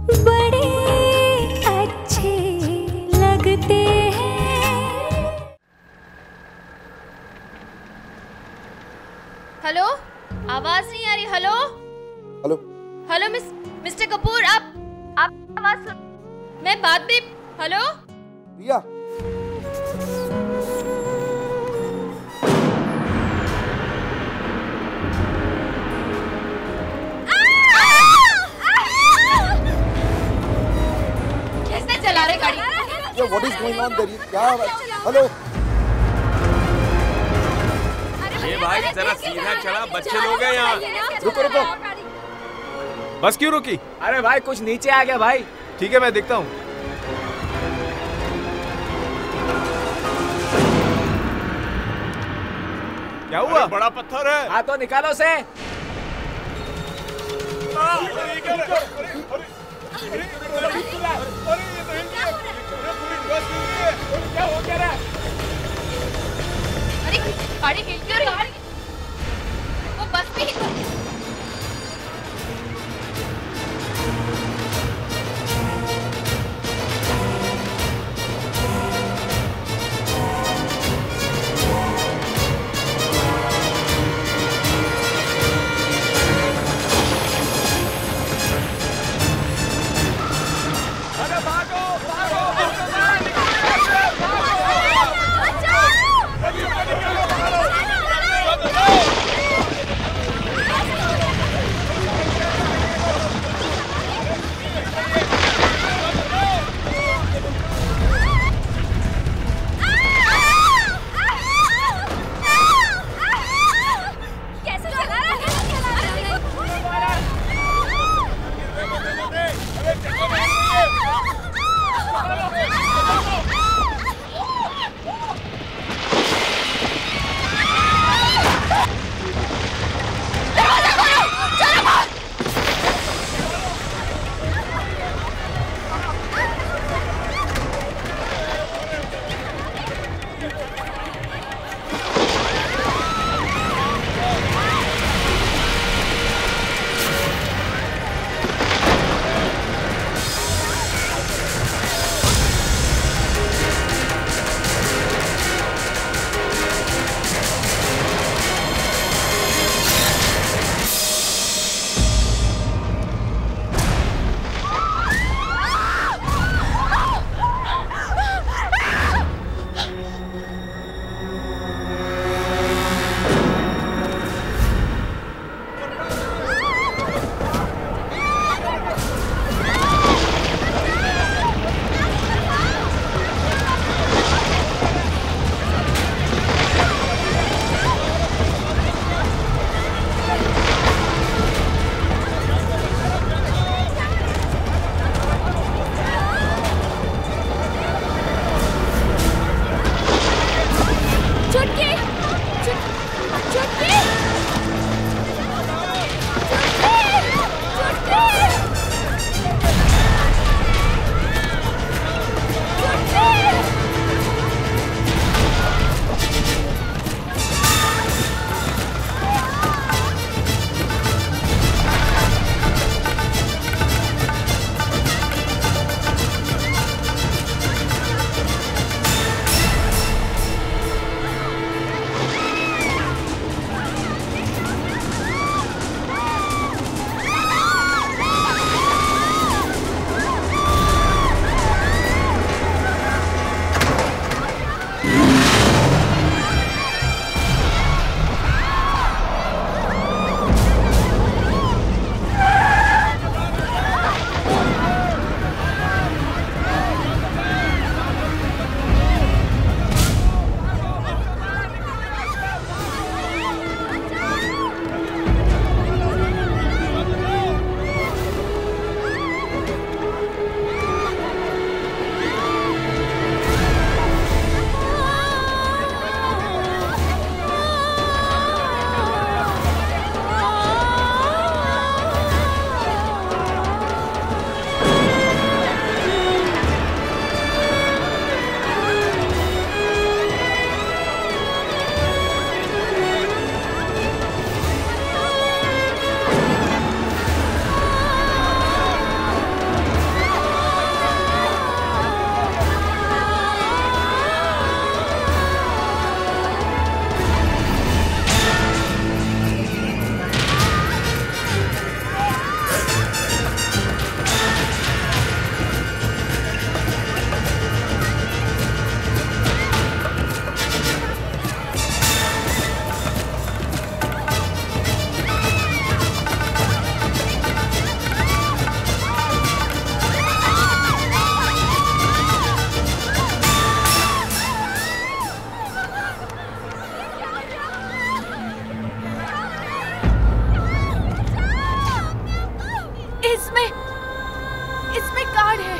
बड़े अच्छे लगते हैं। हेलो, आवाज नहीं आ रही। Hello hello hello mister Kapoor, आप आवाज सुन, मैं बात भी। हेलो रिया, कैसे चला रहे गाड़ी? ये what is going on their? क्या? हेलो ये भाई जरा सीधा चला, बच्चे लोग हैं यहाँ। रुको रुको, बस क्यों रुकी? अरे भाई कुछ नीचे आ गया भाई। ठीक है मैं देखता हूँ। क्या हुआ? बड़ा पत्थर है। हाँ तो निकालो से। क्या हो गया? अरे गाड़ी हिल क्यों रही है? वो बस में ही तो। कार्ड है,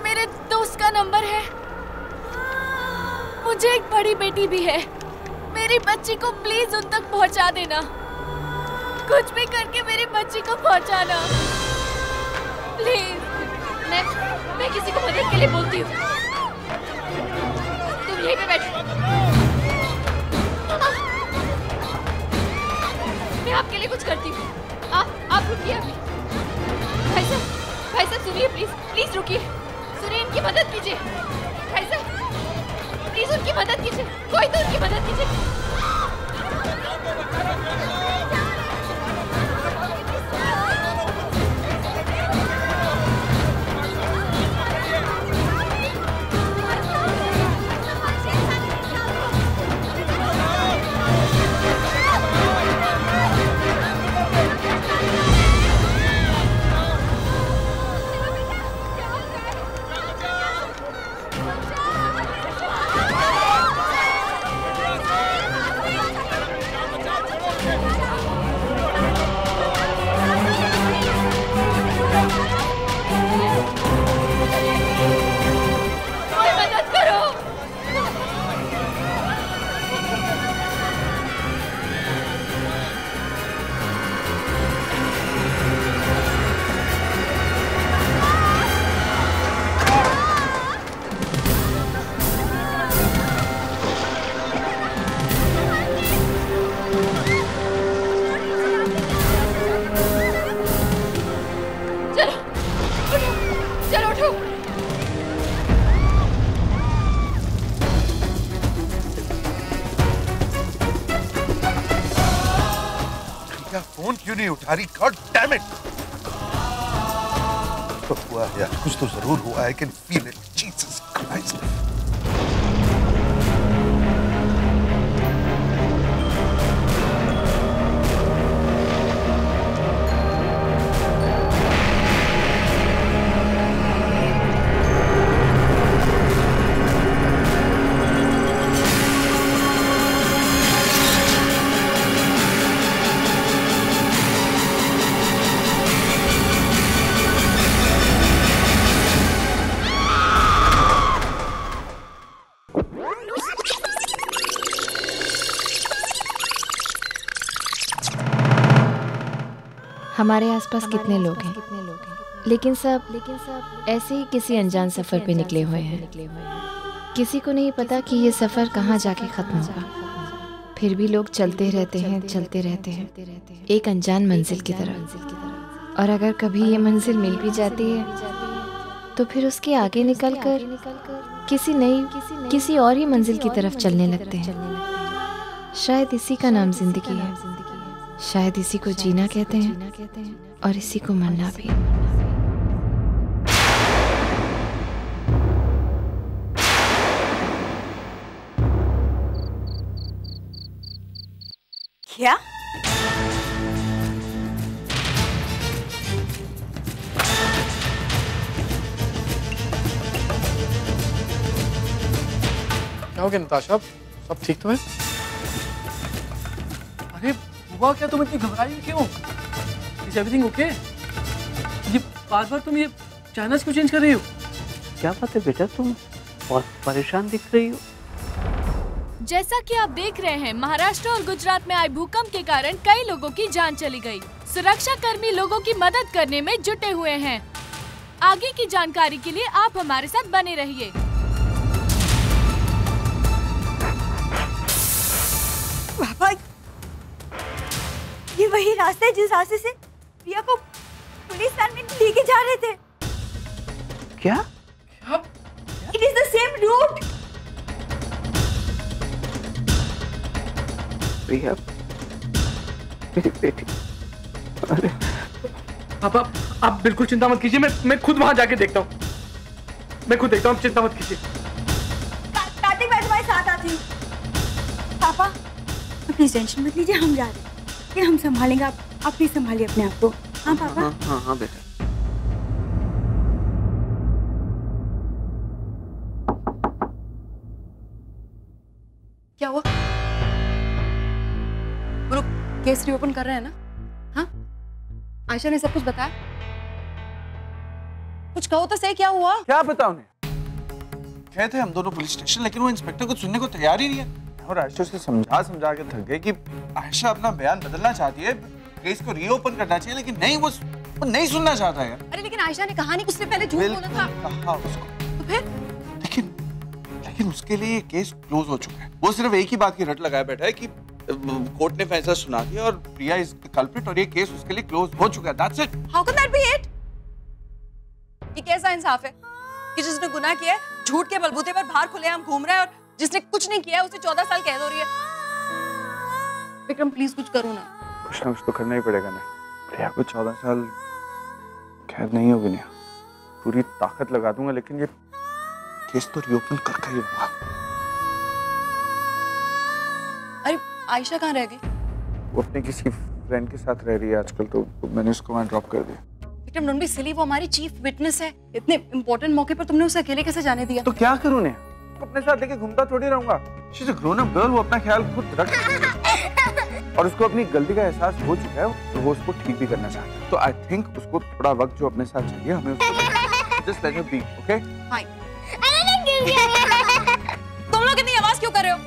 मेरे दोस्त का नंबर है। मुझे एक बड़ी बेटी भी है। मेरी बच्ची को प्लीज उन तक पहुंचा देना। कुछ भी करके मेरी बच्ची को पहुंचाना प्लीज। मैं किसी को मदद के लिए बोलती हूँ। तुम यहीं पे बैठो, मैं आपके लिए कुछ करती हूँ। आप रुकिए अभी। भाई साहब सुनिए, प्लीज रुकिए। सुनिए, इनकी मदद कीजिए। भाई साहब प्लीज उनकी मदद कीजिए, कोई तो उनकी मदद कीजिए। फोन क्यों नहीं उठा रही? God damn it! तो हुआ है यार, कुछ तो जरूर हुआ। I can feel it. Jesus Christ! हमारे आसपास कितने लोग हैं, लेकिन सब ऐसे ही किसी अनजान सफर पे निकले हुए हैं। किसी को नहीं पता कि ये सफर कहाँ जाके खत्म होगा। फिर भी लोग चलते रहते हैं एक अनजान मंजिल की तरफ। और अगर कभी ये मंजिल मिल भी जाती है तो फिर उसके आगे निकलकर किसी और ही मंजिल की तरफ चलने लगते हैं। शायद इसी का नाम जिंदगी है। शायद इसी को जीना कहते हैं और इसी को मरना भी। क्या? क्या हो गया नताशा? सब ठीक तो है? अरे बुआ, क्या तुम इतनी घबराई क्यों? Is everything okay? ये बार तुम ये चैनल्स क्यों चेंज कर रही हो? क्या बात है बेटा, तुम बहुत परेशान दिख रही हो। जैसा कि आप देख रहे हैं, महाराष्ट्र और गुजरात में आए भूकंप के कारण कई लोगों की जान चली गई। सुरक्षा कर्मी लोगों की मदद करने में जुटे हुए हैं। आगे की जानकारी के लिए आप हमारे साथ बने रहिए। पापा, ये वही रास्ता है जिस रास्ते से प्रिया को पुलिस वैन में लेके जा रहे थे। क्या? It is the same route. प्रिया, मेरी बेटी। अरे पापा, आप बिल्कुल चिंता मत कीजिए। मैं खुद वहां जाके देखता हूँ। आप चिंता मत कीजिए। कार्तिक, मैं तुम्हारे साथ आती हूँ। पापा, प्लीज टेंशन मत लीजिए, हम जा रहे हैं। फिर हम संभालेंगे। आप प्लीज संभालिए अपने आप को। हाँ पापा? हाँ बेटा। क्या हुआ? वो लोग केस रीओपन कर रहे हैं ना? हाँ, आयशा ने सब कुछ बताया? कुछ कहो तो सही, क्या हुआ? क्या पता उन्हें? गए थे हम दोनों पुलिस स्टेशन, लेकिन वो इंस्पेक्टर को सुनने को तैयार ही नहीं है। और आयशा से समझा के थक गए कि आयशा अपना बयान बदलना चाहती है, केस को रीओपन करना चाहिए, लेकिन नहीं, वो नहीं सुनना चाहता है। अरे लेकिन आयशा ने कहा नहीं, उसने पहले झूठ बोला था। कहा उसको, तो फिर? लेकिन उसके लिए केस क्लोज हो चुका है। वो सिर्फ एक ही बात की रट लगाए बैठा है कि कोर्ट ने फैसला सुना दिया और प्रिया इज द कल्प्रिट और ये केस उसके लिए क्लोज हो चुका है। That's it. How can that B it? ये कैसा इंसाफ है कि जिसने गुनाह किया है, झूठ के बलबूते पर बाहर खुलेआम घूम रहा है, और जिसने कुछ नहीं किया है उसे 14 साल कैद हो रही है। विक्रम प्लीज कुछ करो ना। कुछ ना कुछ तो करना ही पड़ेगा ना। प्रिया को 14 साल कैद नहीं होगी ना, पूरी ताकत लगा दूंगा, लेकिन ये केस तो रीओपन करके ही होगा। अरे आयशा कहाँ रह गई? वो अपने किसी फ्रेंड के साथ रह रही है आजकल, तो मैंने उसको वहां ड्रॉप कर दिया। विक्रम डोंट बी सिली, वो हमारी चीफ विटनेस है। इतने इंपॉर्टेंट मौके पर तुमने उसे अकेले कैसे जाने दिया? तो क्या करूं ने? अपने साथ लेके घूमता थोड़ी रहूंगा। She is a grown up girl, वो अपना ख्याल खुद रख और उसको अपनी गलती का एहसास हो चुका है, तो वो उसको ठीक भी करना चाहता है। तो आई थिंक उसको थोड़ा वक्त जो अपने साथ चाहिए, हमें उसको just let her be, okay? Hi. तुम लोग इतनी आवाज क्यों कर रहे हो?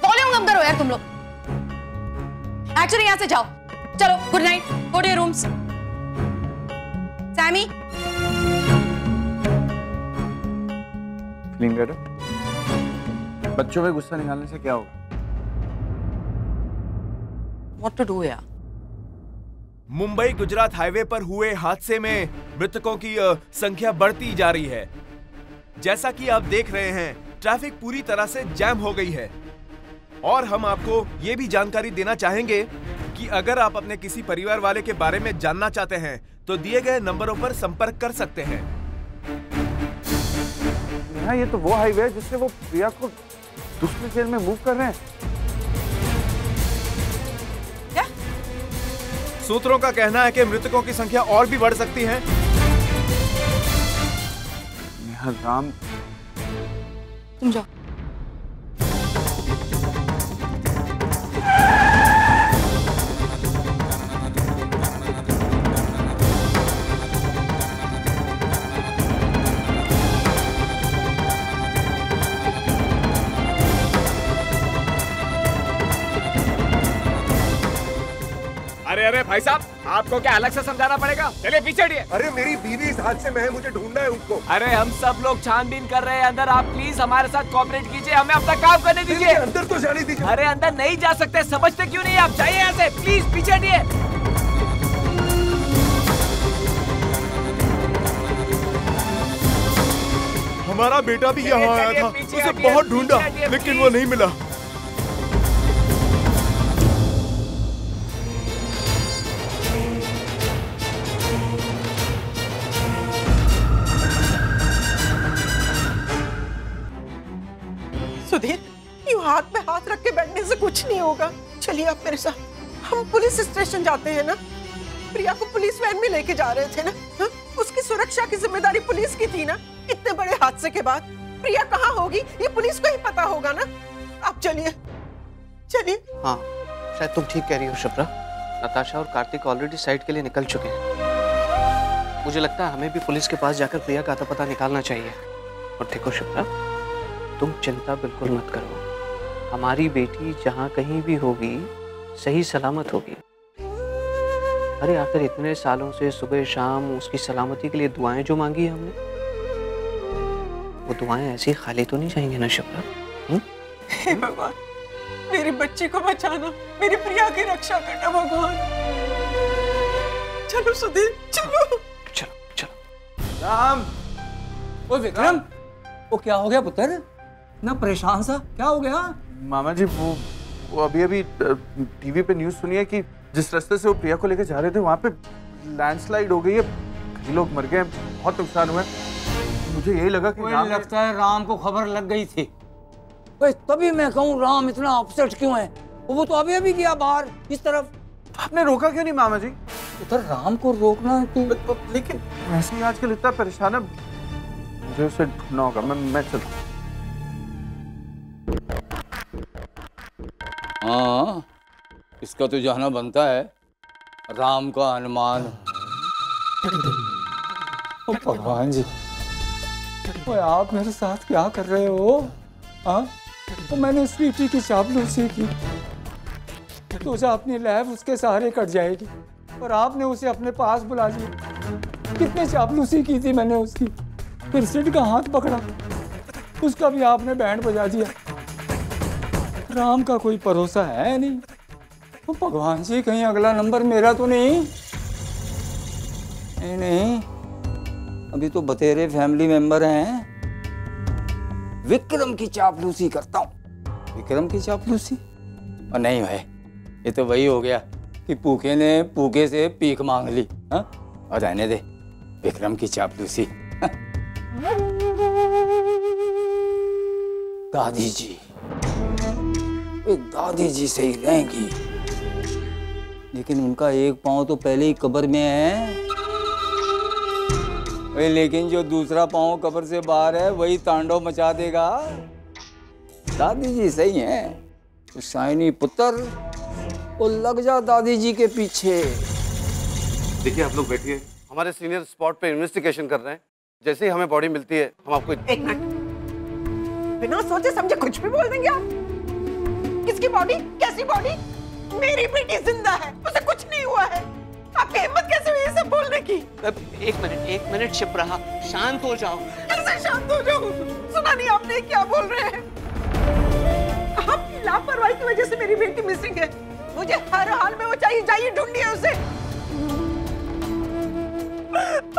वॉल्यूम कम करो यार तुम लोग। एक्चुअली यहाँ से जाओ, चलो good night, go to your rooms. Sammy, feeling better? बच्चों पे गुस्सा निकालने से क्या होगा? व्हाट टू डू यार? मुंबई गुजरात हाईवे पर हुए हादसे में मृतकों की संख्या बढ़ती जा रही है। जैसा कि आप देख रहे हैं, ट्रैफिक पूरी तरह से जैम हो गई है। और हम आपको ये भी जानकारी देना चाहेंगे कि अगर आप अपने किसी परिवार वाले के बारे में जानना चाहते हैं तो दिए गए नंबरों पर संपर्क कर सकते हैं। हाँ, ये तो वो हाईवे है जिससे वो प्रिया को दूसरे जेल में मूव कर रहे हैं। क्या? सूत्रों का कहना है कि मृतकों की संख्या और भी बढ़ सकती है। राम, तुम जाओ। अरे अरे भाई साहब, आपको क्या अलग से समझाना पड़ेगा? चलिए पीछे हटिए। अरे मेरी बीवी इस हादसे में है, मुझे ढूंढना है उनको। अरे हम सब लोग छानबीन कर रहे हैं अंदर, आप प्लीज हमारे साथ कोऑपरेट कीजिए, हमें अपना काम करने दीजिए। अंदर तो जाने दीजिए। अरे अंदर नहीं जा सकते, समझते क्यों नहीं आप? जाइए यहाँ से, प्लीज पीछे हटिए। हमारा बेटा भी यहाँ आया था, उसे बहुत ढूंढा लेकिन वो नहीं मिला। सुधीर, यूं हाथ पे हाथ रख के बैठने से कुछ नहीं होगा। चलिए आप मेरे साथ, हम पुलिस स्टेशन जाते हैं ना। प्रिया को पुलिस वैन में लेके जा रहे थे ना। हा? उसकी सुरक्षा की जिम्मेदारी पुलिस की थी ना। इतने बड़े हादसे के बाद प्रिया कहाँ होगी ये पुलिस को ही पता होगा ना। आप चलिए चलिए। हाँ, शायद तुम ठीक कह रही हो शिप्रा। नताशा और कार्तिक ऑलरेडी साइड के लिए निकल चुके हैं। मुझे लगता है हमें भी पुलिस के पास जाकर प्रिया का पता निकालना चाहिए। और देखो शिप्रा, तुम चिंता बिल्कुल मत करो। हमारी बेटी जहाँ कहीं भी होगी सही सलामत होगी। अरे आखिर इतने सालों से सुबह शाम उसकी सलामती के लिए दुआएं जो मांगी है हमने, वो दुआएं ऐसी खाली तो नहीं जाएंगी ना शिप्रा? हे भगवान, मेरी बच्ची को बचाना, मेरी प्रिया की रक्षा करना भगवान। चलो सुधीर, चलो चलो चलो। राम, ओ विक्रम, वो क्या हो गया पुत्र? ना परेशान सा, क्या हो गया? मामा जी, वो अभी टीवी पे न्यूज़ सुनी है कि जिस रास्ते से वो प्रिया को लेकर जा रहे थे वहाँ पे लैंडस्लाइड हो गई है, कई लोग मर गए, बहुत नुकसान हुआ है। मुझे यही लगा कि मुझे लगता है राम को खबर लग गई थी। तभी मैं कहूँ राम इतना अपसेट क्यों है? वो तो अभी अभी गया बाहर इस तरफ। आपने रोका क्यों नहीं मामा जी? उधर राम को रोकना है लेकिन वैसे ही आजकल इतना परेशान है, मुझे उसे ढूंढना होगा। मैं चलता। हाँ, इसका तो जाना बनता है। राम का अनुमान। भगवान जी, ओए आप मेरे साथ क्या कर रहे हो? हाँ, तो मैंने स्वीटी की चापलूसी की तो उसे अपनी लैब उसके सहारे कट जाएगी, और आपने उसे अपने पास बुला लिया। कितनी चापलूसी की थी मैंने उसकी, फिर सिड का हाथ पकड़ा, उसका भी आपने बैंड बजा दिया। राम का कोई भरोसा है नहीं। तो भगवान जी, कहीं अगला नंबर मेरा तो नहीं? नहीं, अभी तो बतेरे फैमिली मेंबर हैं। विक्रम की चापलूसी करता हूँ। विक्रम की चापलूसी? और नहीं भाई, ये तो वही हो गया कि भूखे ने भूखे से भीख मांग ली। हाँ, और रहने दे विक्रम की चापलूसी। दादी जी, वे दादी जी से ही रहेंगी, लेकिन उनका एक पाँव तो पहले ही कब्र में है। लेकिन जो दूसरा पाँव कब्र से बाहर है वही तांडव मचा देगा। दादी जी सही हैं, तो शाइनी पुत्र वो लग जा दादी जी के पीछे। देखिए आप लोग बैठिए, हमारे सीनियर स्पॉट पे इन्वेस्टिगेशन कर रहे हैं। जैसे ही हमें बॉडी मिलती है हम आपको। एक मिनट, बिना सोचे समझे कुछ भी बोल देंगे आप? किसकी बॉडी? कैसी बॉडी? मेरी बेटी जिंदा है, उसे कुछ नहीं हुआ है। आपकी हिम्मत कैसे हुई ये सब बोलने की? एक मिनट चुप रहा, शांत हो जाओ। कैसे शांत हो जाऊं? सुना नहीं आपने क्या बोल रहे हैं? आपकी लापरवाही की वजह से मेरी बेटी मिसिंग है। मुझे हर हाल में वो चाहिए, जाइए ढूंढिए उसे।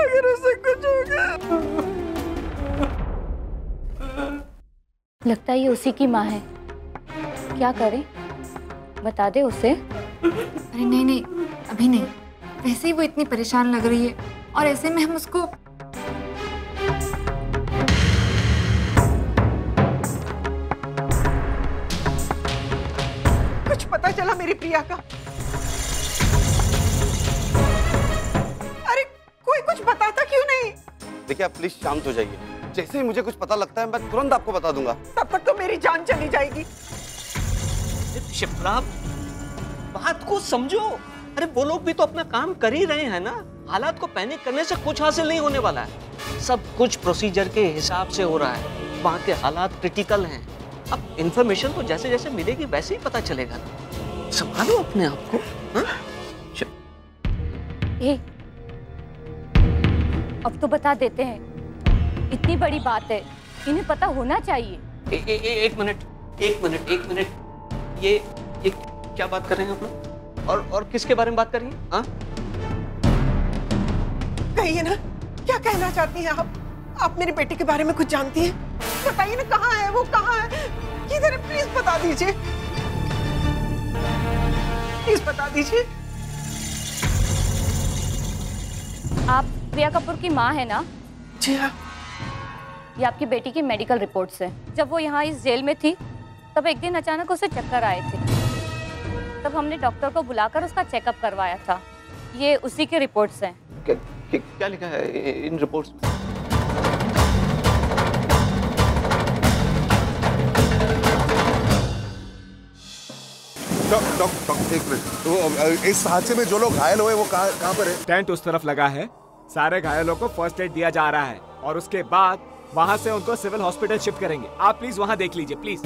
अगर उसे कुछ हो गया। लगता है ये उसी की माँ है। क्या करें, बता दे उसे। अरे नहीं नहीं, अभी नहीं। वैसे ही वो इतनी परेशान लग रही है, और ऐसे में हम उसको। कुछ पता चला मेरी प्रिया का? अरे कोई कुछ बताता क्यों नहीं? देखिए आप प्लीज शांत हो जाइए। जैसे ही मुझे कुछ पता लगता है मैं तुरंत आपको बता दूंगा। तब तक तो मेरी जान चली जाएगी। शिप्रा, बात को समझो। अरे वो लोग भी तो अपना काम कर ही रहे हैं ना। हालात को पैनिक करने से कुछ हासिल नहीं होने वाला है। सब कुछ प्रोसीजर के हिसाब से हो रहा है। वहाँ के हालात क्रिटिकल हैं। अब इंफॉर्मेशन तो जैसे जैसे मिलेगी वैसे ही पता चलेगा ना। संभालो अपने आप को। अब तो बता देते हैं, इतनी बड़ी बात है, इन्हें पता होना चाहिए। एक मिनट, ये क्या बात कर रहे हैं आप लोग? और किसके बारे में बात कर रही हैं? हाँ? कहिए ना, क्या कहना चाहती हैं आप? आप मेरी बेटी के बारे में कुछ जानती हैं? बताइए ना, कहाँ है वो, कहाँ है, किधर है? प्लीज बता दीजिए, प्लीज बता दीजिए। आप प्रिया कपूर की माँ है ना? जी हाँ। ये आपकी बेटी की मेडिकल रिपोर्ट्स है। जब वो यहाँ इस जेल में थी तब एक दिन अचानक उसे चक्कर आए थे। तब हमने डॉक्टर को बुलाकर उसका चेकअप करवाया था। ये उसी के रिपोर्ट्स हैं। क्या लिखा है इन रिपोर्ट्स में? डॉक्टर एक मिनट, तो इस हादसे में जो लोग घायल हुए वो कहाँ पर है? टेंट उस तरफ लगा है। सारे घायलों को फर्स्ट एड दिया जा रहा है और उसके बाद वहाँ से उनको सिविल हॉस्पिटल शिफ्ट करेंगे। आप प्लीज वहाँ देख लीजिए प्लीज।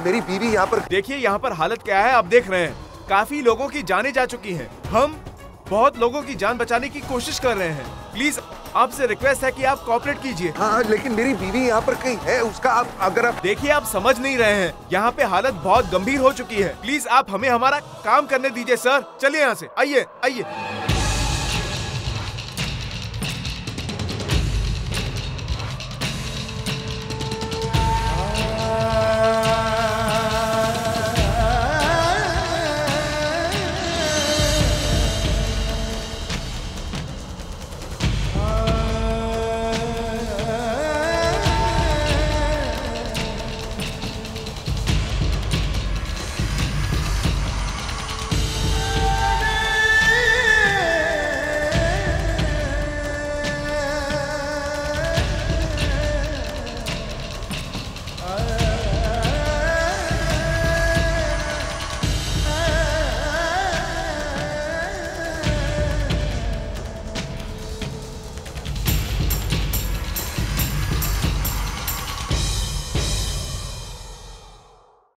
मेरी बीवी यहाँ पर। देखिए यहाँ पर हालत क्या है, आप देख रहे हैं। काफी लोगों की जानें जा चुकी हैं। हम बहुत लोगों की जान बचाने की कोशिश कर रहे हैं। प्लीज आपसे रिक्वेस्ट है कि आप कोऑपरेट कीजिए। हाँ, लेकिन मेरी बीवी यहाँ पर कहीं है, उसका अगर आप देखिए, आप समझ नहीं रहे हैं। यहाँ पे हालत बहुत गंभीर हो चुकी है। प्लीज आप हमें हमारा काम करने दीजिए सर। चलिए यहाँ से, आइए आइए।